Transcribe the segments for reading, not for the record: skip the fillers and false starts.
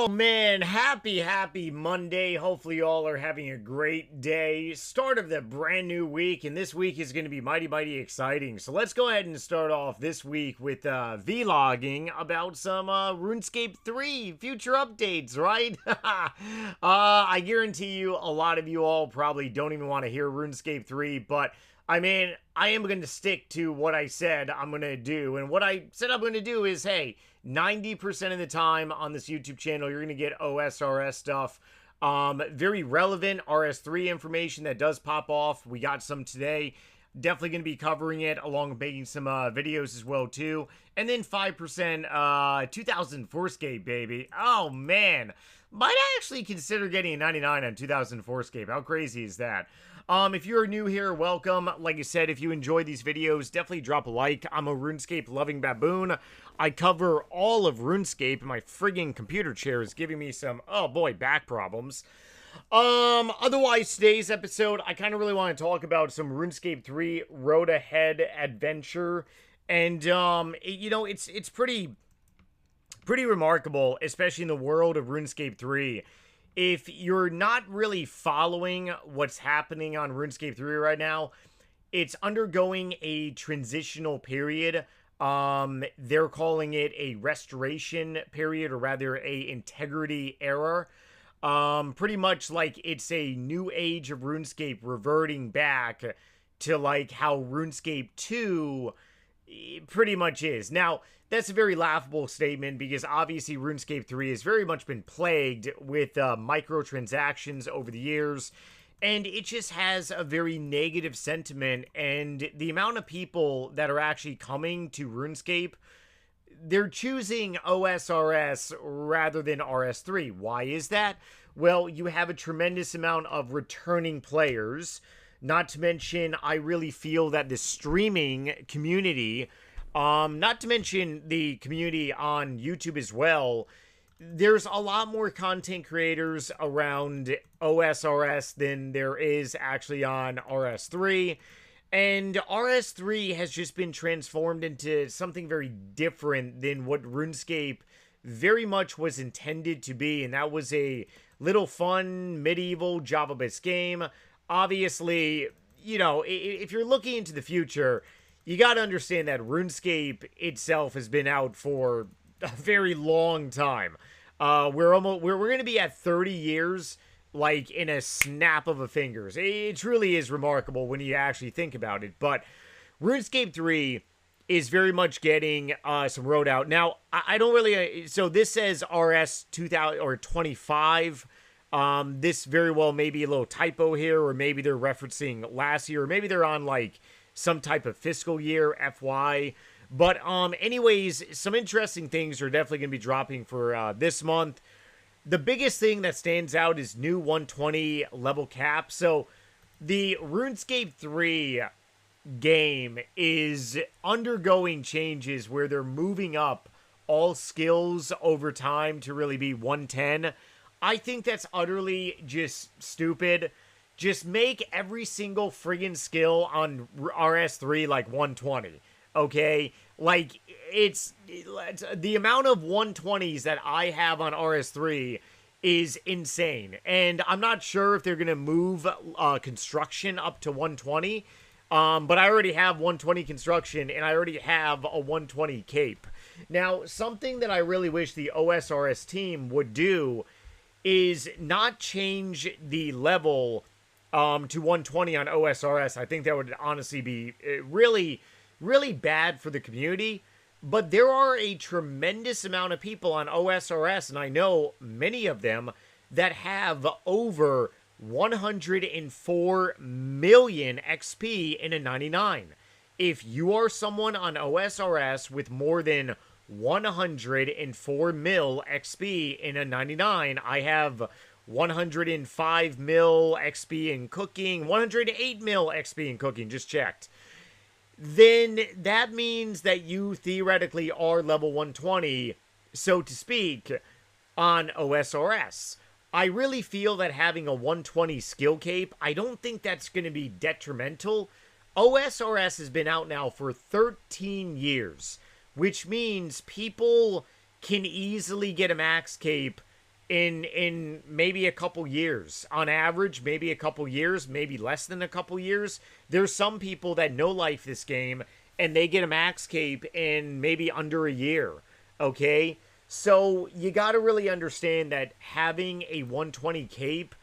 Oh man, happy Monday. Hopefully you all are having a great day. Start of the brand new week, and this week is going to be mighty exciting. So let's go ahead and start off this week with vlogging about some RuneScape 3 future updates, right? I guarantee you a lot of you all probably don't even want to hear RuneScape 3, but I mean, I am going to stick to what I said I'm going to do. And what I said I'm going to do is, hey, 90% of the time on this YouTube channel, you're going to get OSRS stuff. Very relevant RS3 information that does pop off. We got some today. Definitely going to be covering it along with making some videos as well, too. And then 5% 2004scape, baby. Oh, man. Might I actually consider getting a 99 on 2004scape? How crazy is that? If you're new here, welcome. Like I said, if you enjoy these videos, definitely drop a like. I'm a RuneScape loving baboon. I cover all of RuneScape, and my friggin' computer chair is giving me some, oh boy, back problems. Otherwise, today's episode, I kind of really want to talk about some RuneScape 3 Road Ahead adventure. And, you know, it's pretty remarkable, especially in the world of RuneScape 3. If you're not really following what's happening on RuneScape 3 right now, it's undergoing a transitional period. They're calling it a restoration period, or rather a integrity era. Pretty much like it's a new age of RuneScape reverting back to like how RuneScape 2 pretty much is. Now, that's a very laughable statement because obviously RuneScape 3 has very much been plagued with microtransactions over the years, and it just has a very negative sentiment, and the amount of people that are actually coming to RuneScape, they're choosing OSRS rather than RS3. Why is that? Well, you have a tremendous amount of returning players, not to mention I really feel that the streaming community, not to mention the community on YouTube as well, there's a lot more content creators around OSRS than there is actually on RS3. And RS3 has just been transformed into something very different than what RuneScape very much was intended to be. And that was a little fun, medieval, Java-based game. Obviously, you know, if you're looking into the future, you got to understand that RuneScape itself has been out for a very long time. We're going to be at 30 years, like in a snap of a fingers. It truly is remarkable when you actually think about it. But RuneScape 3 is very much getting some road out. Now, I don't really... so this says RS 2000 or 25. This very well may be a little typo here, or maybe they're referencing last year, or maybe they're on like some type of fiscal year, FY. But anyways, some interesting things are definitely going to be dropping for this month. The biggest thing that stands out is new 120 level cap. So the RuneScape 3 game is undergoing changes where they're moving up all skills over time to really be 110. I think that's utterly just stupid. Just make every single friggin' skill on RS3 like 120, okay? Like, it's the amount of 120s that I have on RS3 is insane. And I'm not sure if they're going to move construction up to 120, but I already have 120 construction, and I already have a 120 cape. Now, something that I really wish the OSRS team would do is not change the level to 120 on OSRS. I think that would honestly be really bad for the community. But there are a tremendous amount of people on OSRS, and I know many of them, that have over 104 million XP in a 99. If you are someone on OSRS with more than 104 mil XP in a 99, I have 105 mil XP in cooking, 108 mil XP in cooking, just checked. Then that means that you theoretically are level 120, so to speak, on OSRS. I really feel that having a 120 skill cape, I don't think that's going to be detrimental. OSRS has been out now for 13 years, which means people can easily get a max cape in maybe a couple years. On average, maybe a couple years, maybe less than a couple years. There's some people that no life this game and they get a max cape in maybe under a year. Okay? So you got to really understand that having a 120 cape,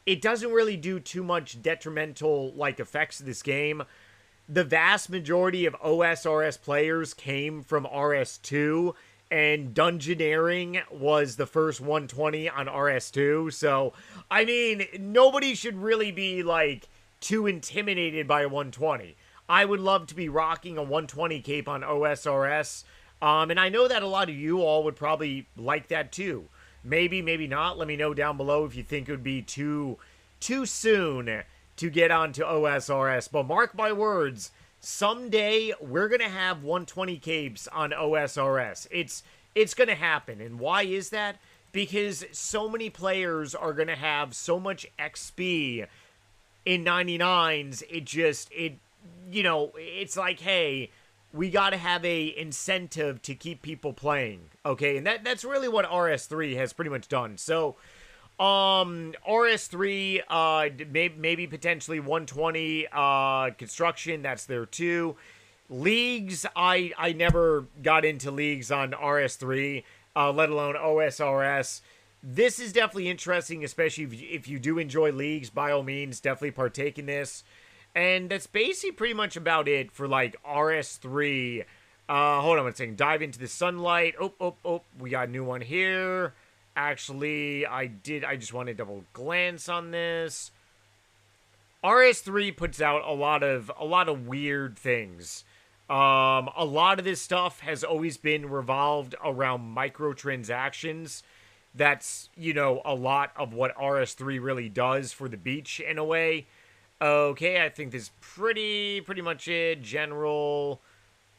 it doesn't really do too much detrimental like effects to this game. The vast majority of OSRS players came from RS2, and Dungeoneering was the first 120 on RS2. So, I mean, nobody should really be, like, too intimidated by a 120. I would love to be rocking a 120 cape on OSRS. And I know that a lot of you all would probably like that too. Maybe, maybe not. Let me know down below if you think it would be too soon to get onto OSRS. But mark my words, someday we're going to have 120 capes on OSRS. It's going to happen. And why is that? Because so many players are going to have so much XP in 99s. It's like, hey, we got to have a incentive to keep people playing. Okay, and that's really what RS3 has pretty much done. So, RS3, maybe potentially 120 construction, that's there too. Leagues, I never got into leagues on RS3, let alone OSRS. This is definitely interesting, especially if you do enjoy leagues. By all means, definitely partake in this. And that's basically pretty much about it for, like, RS3. Hold on one second. Dive into the sunlight. Oh, we got a new one here. Actually, I just want to double glance on this. RS3 puts out a lot of weird things. A lot of this stuff has always been revolved around microtransactions. That's, a lot of what RS3 really does for the beach in a way. Okay, I think this is pretty much it. General.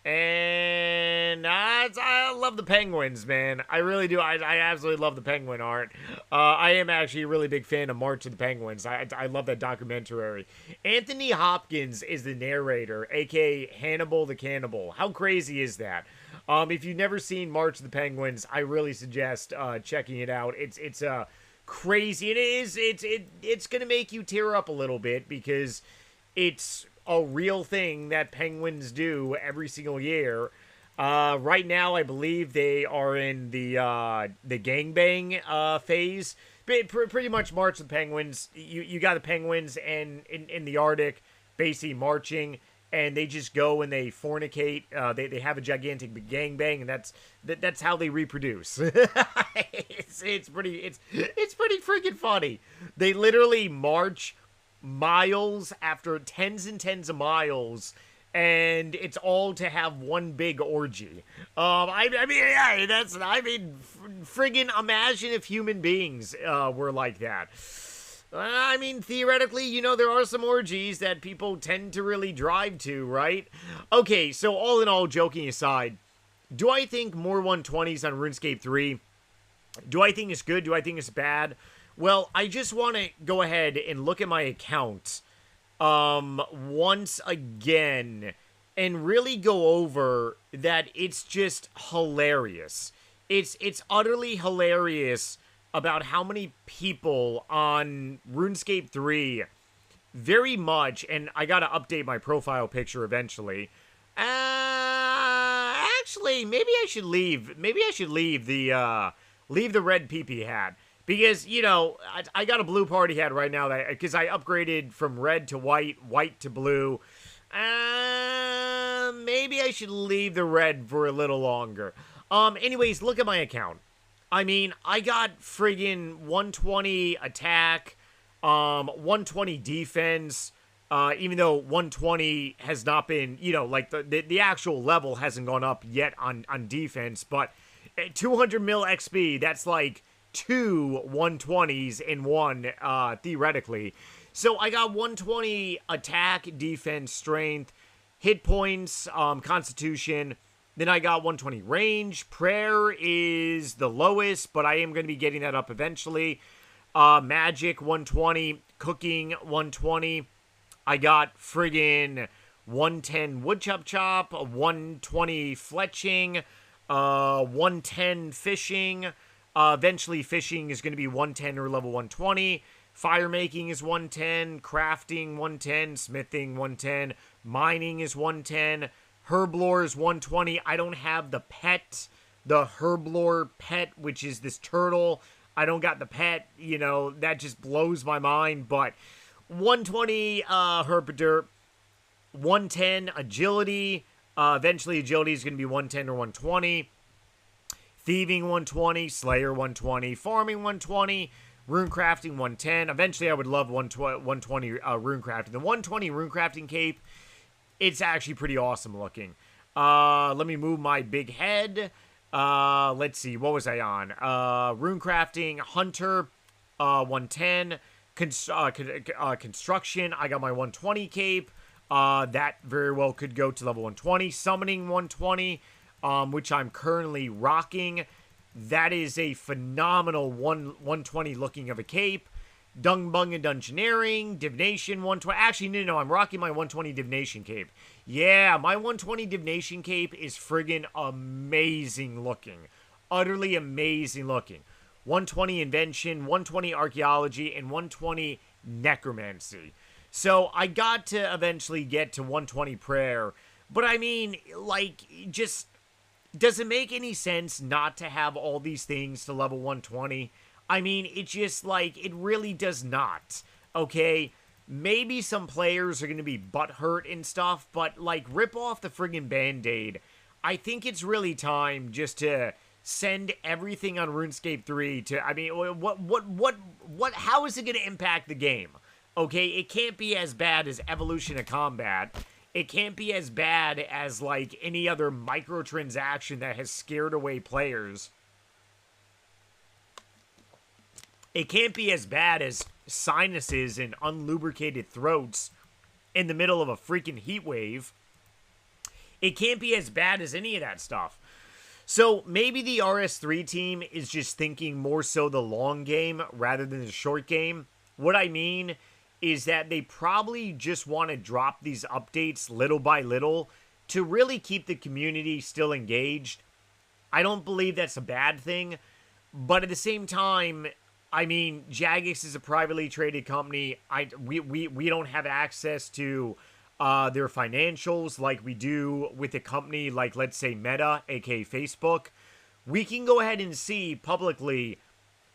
And I love the penguins, man. I really do. I absolutely love the penguin art. I am actually a really big fan of March of the Penguins. I love that documentary. Anthony Hopkins is the narrator, aka Hannibal the Cannibal. How crazy is that? If you've never seen March of the Penguins, I really suggest checking it out. It's crazy. It's gonna make you tear up a little bit because it's a real thing that penguins do every single year. Right now, I believe they are in the gangbang phase. Pretty much March of the Penguins. You got the penguins and in the Arctic basically marching, and they just go and they fornicate. They have a gigantic gangbang, and that's how they reproduce. it's pretty freaking funny. They literally march miles after tens and tens of miles, and it's all to have one big orgy. Friggin' imagine if human beings were like that. I mean, theoretically, there are some orgies that people tend to really drive to, right? Okay, so all in all, joking aside, do I think more 120s on RuneScape 3? Do I think it's good? Do I think it's bad? Well, I just want to go ahead and look at my account once again and really go over that it's just hilarious. It's utterly hilarious about how many people on RuneScape 3 very much, and I got to update my profile picture eventually. Actually, maybe I should leave the red PP hat. Because, I got a blue party hat right now because I upgraded from red to white, white to blue. Maybe I should leave the red for a little longer. Anyways, look at my account. I mean, I got friggin' 120 attack, 120 defense, even though 120 has not been, like the actual level hasn't gone up yet on defense, but 200 mil XP, that's like 2 120s in one, theoretically. So I got 120 attack, defense, strength, hit points, constitution. Then I got 120 range. Prayer is the lowest, but I am going to be getting that up eventually. Magic 120, cooking 120. I got friggin' 110 wood chop, 120 fletching, 110 fishing, Eventually, fishing is going to be 110 or level 120. Fire making is 110. Crafting, 110. Smithing, 110. Mining is 110. Herblore is 120. I don't have the pet, the Herblore pet, which is this turtle. I don't got the pet. You know, that just blows my mind. But 120 Herpaderp. 110 agility. Eventually, agility is going to be 110 or 120. Thieving 120, Slayer 120, Farming 120, Runecrafting 110. Eventually, I would love 120 Runecrafting. The 120 Runecrafting cape, it's actually pretty awesome looking. Let me move my big head. Let's see, what was I on? Runecrafting, Hunter, 110. Construction, I got my 120 cape. That very well could go to level 120. Summoning 120. Which I'm currently rocking. That is a phenomenal 120 looking of a cape. Dung Bung and Dungeoneering, Divination 120. Actually, no, I'm rocking my 120 Divination cape. Yeah, my 120 Divination cape is friggin' amazing looking. Utterly amazing looking. 120 Invention, 120 Archaeology, and 120 Necromancy. So I got to eventually get to 120 Prayer. But I mean, like, just... does it make any sense not to have all these things to level 120? I mean, it just, like, it really does not, okay? Maybe some players are going to be butthurt and stuff, but, like, rip off the friggin' Band-Aid. I think it's really time just to send everything on RuneScape 3 to, I mean, how is it going to impact the game? Okay, it can't be as bad as Evolution of Combat. It can't be as bad as, like, any other microtransaction that has scared away players. It can't be as bad as sinuses and unlubricated throats in the middle of a freaking heat wave. It can't be as bad as any of that stuff. So maybe the RS3 team is just thinking more so the long game rather than the short game. What I mean is that they probably just want to drop these updates little by little to really keep the community still engaged. I don't believe that's a bad thing, but at the same time, I mean, Jagex is a privately traded company. We don't have access to their financials like we do with a company like, let's say, Meta, aka Facebook. We can go ahead and see publicly,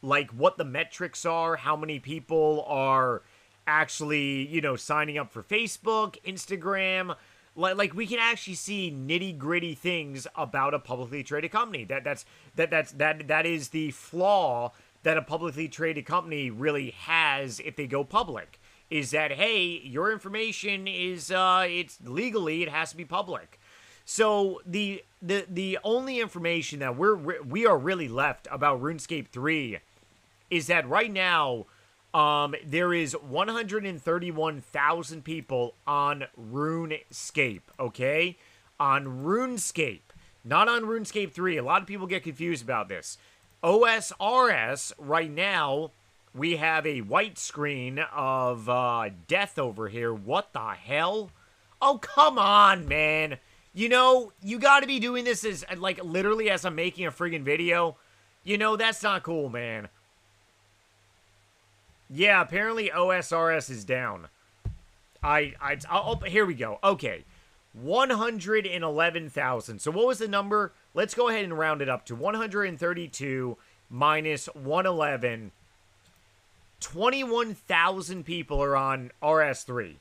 like, what the metrics are, how many people are actually, you know, signing up for Facebook, Instagram. Like we can actually see nitty gritty things about a publicly traded company. That is the flaw that a publicly traded company really has if they go public. Is that, hey, your information is it's legally, it has to be public. So the only information that we are really left about RuneScape 3 is that right now, there is 131,000 people on RuneScape, okay? On RuneScape, not on RuneScape 3. A lot of people get confused about this. OSRS, right now, we have a white screen of death over here. What the hell? Oh, come on, man. You know, you got to be doing this as, like, literally as I'm making a friggin' video. You know, that's not cool, man. Yeah, apparently OSRS is down. Oh, here we go. Okay. 111,000. So what was the number? Let's go ahead and round it up to 132 minus 111. 21,000 people are on RS3.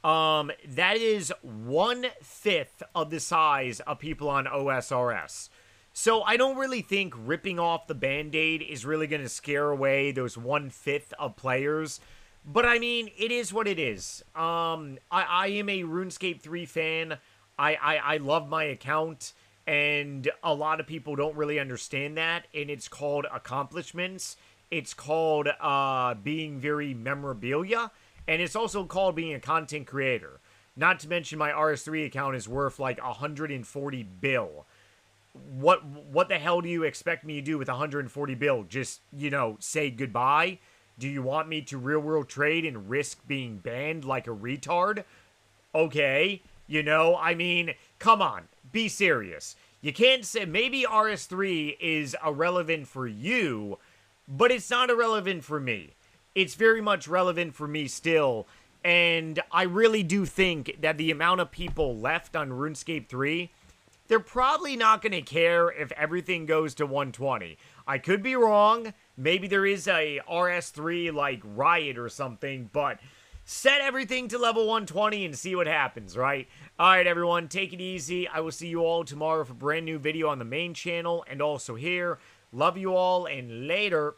That is 1/5 of the size of people on OSRS. So I don't really think ripping off the Band-Aid is really going to scare away those 1/5 of players. But I mean, it is what it is. I am a RuneScape 3 fan. I love my account, and a lot of people don't really understand that, and it's called accomplishments. It's called being very memorabilia, and it's also called being a content creator. Not to mention my RS3 account is worth like 140 bill. What the hell do you expect me to do with 140 bill? Just, you know, say goodbye? Do you want me to real world trade and risk being banned like a retard? Okay, you know, I mean, come on, be serious. You can't say, maybe RS3 is irrelevant for you, but it's not irrelevant for me. It's very much relevant for me still, and I really do think that the amount of people left on RuneScape 3, they're probably not going to care if everything goes to 120. I could be wrong. Maybe there is a RS3 like riot or something, but set everything to level 120 and see what happens, right? Alright everyone, take it easy. I will see you all tomorrow for a brand new video on the main channel and also here. Love you all and later.